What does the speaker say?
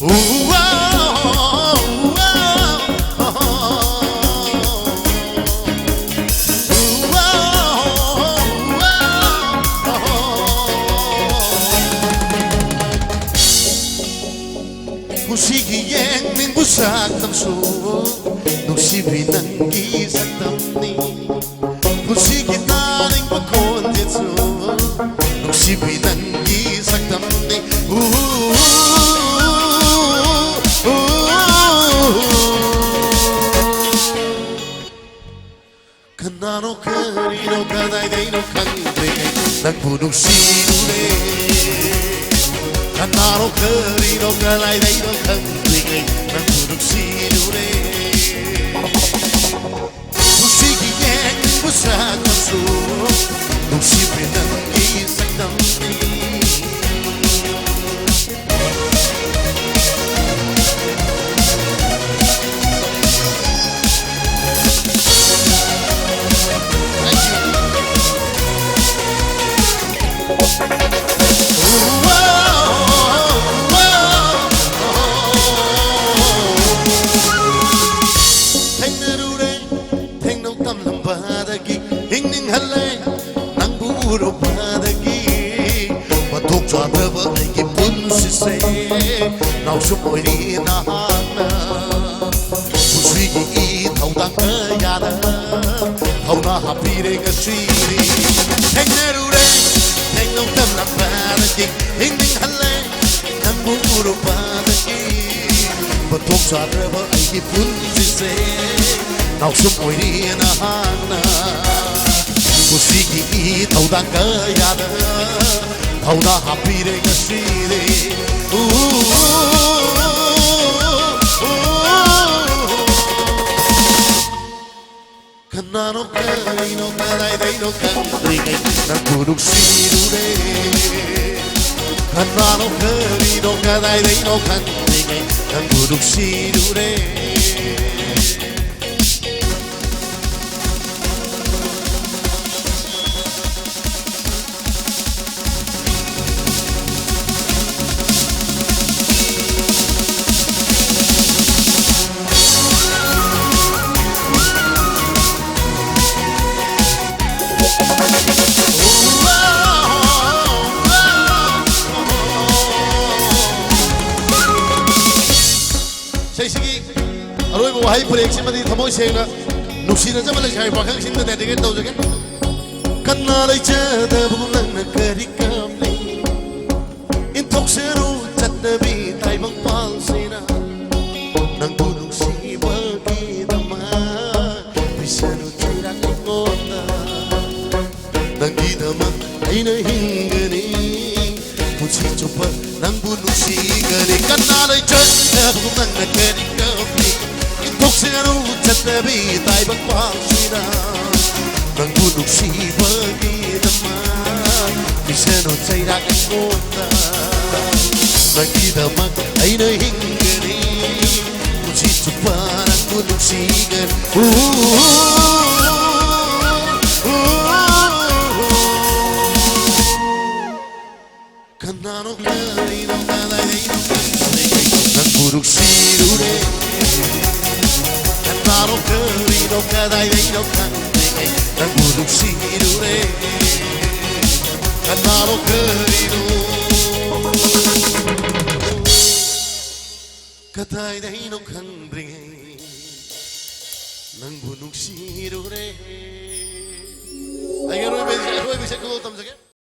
Musikiyeng min busak tamso Nungsibi nangi saktamni Musikitaring pagkonditso Nungsibi nangi saktamni Kanano karino kaday day no kante Nagpunong sinune Kanano karino kaday day no kante Nagpunong sinune Musikiyeng busak tamso Nungsibi nangi saktamni Nào sum oi đi na na, suy nghĩ thâu đang cơ ya na, thâu na happy để cái suy đi. Anh nhớ rồi đấy, anh nông tâm làm ba đã kí, anh định hắn lên, anh muốn uống ba đã kí. Và thuốc trà rơ vợ anh kí phun gì thế, nào sum oi đi na na, suy nghĩ thâu đang cơ ya na, thâu na happy để cái suy đi. Kanano karino kaday day no kante Nagpunong sinune Kanano karino kaday day no kante Nagpunong sinune Sige, rồi bộ hay break xem mà đi thầm môi xem là nụ xin là chắc là chạy vào kháng sinh là để cái đầu rồi cái cắn na lấy chơi ta buông lần là cười đi cầm đi in thóc sẽ ru chặt để bị tay băng băng xin na nàng tu nụ xì bơ kỳ ta mà vì sao nụ tay đã không ngon ta nàng đi ta mà ai nơi hình cái đi một chiếc chụp bơ nàng buồn nụ xì cái đi cắn na lấy chơi ta buông lần là cười đi Tukseru chatabi tay bak pangsina nang bunuk si bagi teman bisano cairak ngota bagi damak ay na hinggani uci cupa nang bunuk si gan kanano karino kaday nang bunuk si dure Kanano karino kaday day no kante Nagpunong sinune Kanano karino kaday day no kante Nagpunong sinune Ay, Roy, bisa ko tamsakin?